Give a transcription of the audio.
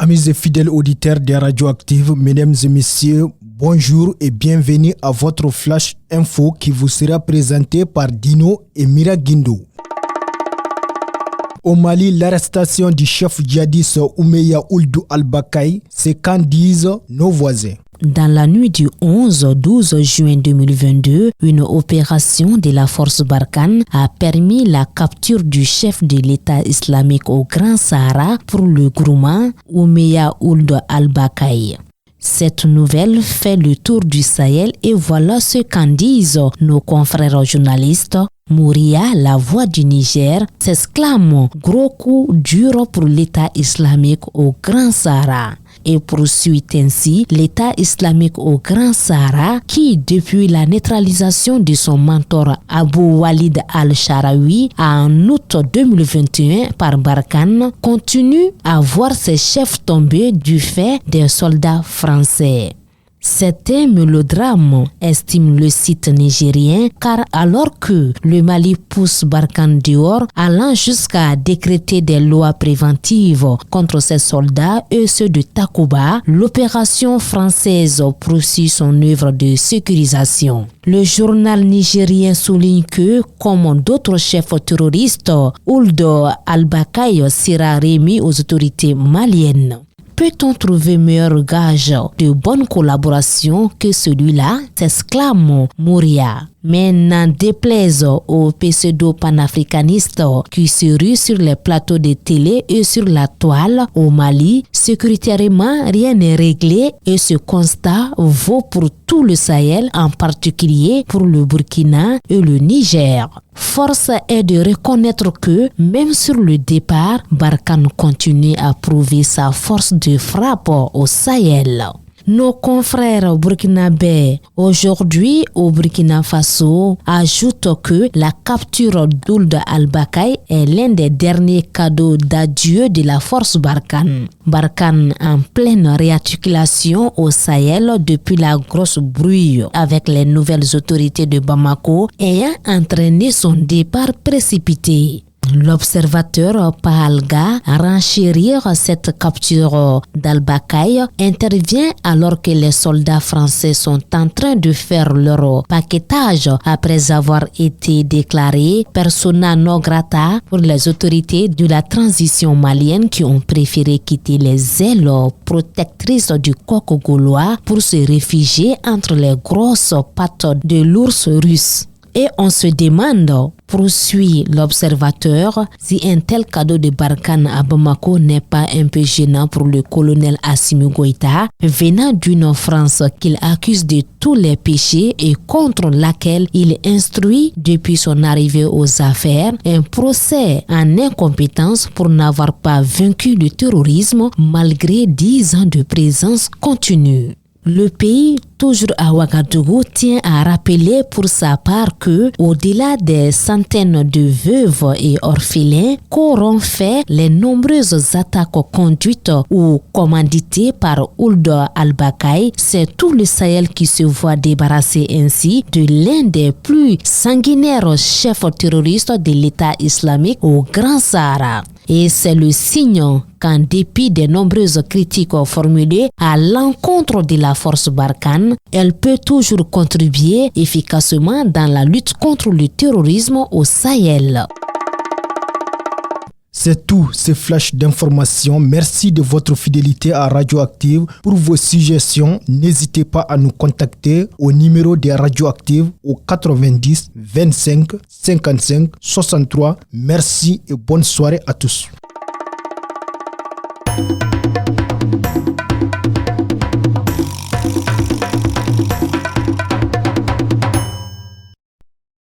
Amis et fidèles auditeurs des Radioactives, mesdames et messieurs, bonjour et bienvenue à votre Flash Info qui vous sera présenté par Dino et Mira Guindo. Au Mali, l'arrestation du chef djihadiste Oumeya Ould al-Bakay, c'est qu'en disent nos voisins. Dans la nuit du 11-12 juin 2022, une opération de la force Barkhane a permis la capture du chef de l'État islamique au Grand Sahara pour le groupement Oumeya Ould al-Bakay. Cette nouvelle fait le tour du Sahel et voilà ce qu'en disent nos confrères journalistes. Mouria, la voix du Niger, s'exclame « Gros coup dur pour l'État islamique au Grand Sahara » et poursuit ainsi l'État islamique au Grand Sahara qui, depuis la neutralisation de son mentor Abou Walid al-Sharawi en août 2021 par Barkhane, continue à voir ses chefs tomber du fait des soldats français. C'est un mélodrame, estime le site nigérien, car alors que le Mali pousse Barkhane dehors, allant jusqu'à décréter des lois préventives contre ses soldats et ceux de Takuba, l'opération française poursuit son œuvre de sécurisation. Le journal nigérien souligne que, comme d'autres chefs terroristes, Ould al-Bakay sera remis aux autorités maliennes. Peut-on trouver meilleur gage de bonne collaboration que celui-là, s'exclame Mouria. Mais n'en déplaise aux pseudo-panafricanistes qui se ruent sur les plateaux de télé et sur la toile, au Mali, sécuritairement, rien n'est réglé et ce constat vaut pour tout le Sahel, en particulier pour le Burkina et le Niger. Force est de reconnaître que, même sur le départ, Barkhane continue à prouver sa force de frappe au Sahel. Nos confrères burkinabés aujourd'hui au Burkina Faso ajoutent que la capture d'Ould al-Bakay est l'un des derniers cadeaux d'adieu de la force Barkhane. Barkhane en pleine réarticulation au Sahel depuis la grosse brouille avec les nouvelles autorités de Bamako ayant entraîné son départ précipité. L'observateur Pahalga, renchérir cette capture d'al-Bakay, intervient alors que les soldats français sont en train de faire leur paquetage après avoir été déclarés persona non grata pour les autorités de la transition malienne qui ont préféré quitter les ailes protectrices du coq gaulois pour se réfugier entre les grosses pattes de l'ours russe. Et on se demande, poursuit l'observateur, si un tel cadeau de Barkhane à Bamako n'est pas un peu gênant pour le colonel Assimi Goïta, venant d'une France qu'il accuse de tous les péchés et contre laquelle il instruit depuis son arrivée aux affaires un procès en incompétence pour n'avoir pas vaincu le terrorisme malgré 10 ans de présence continue. Le pays, toujours à Ouagadougou, tient à rappeler pour sa part que, au-delà des centaines de veuves et orphelins qu'auront fait les nombreuses attaques conduites ou commanditées par Ould al-Bakay, c'est tout le Sahel qui se voit débarrasser ainsi de l'un des plus sanguinaires chefs terroristes de l'État islamique au Grand Sahara. Et c'est le signe qu'en dépit des nombreuses critiques formulées à l'encontre de la force Barkhane, elle peut toujours contribuer efficacement dans la lutte contre le terrorisme au Sahel. C'est tout, ce flash d'information. Merci de votre fidélité à Radioactive. Pour vos suggestions, n'hésitez pas à nous contacter au numéro des Radioactives au 90 25 55 63. Merci et bonne soirée à tous.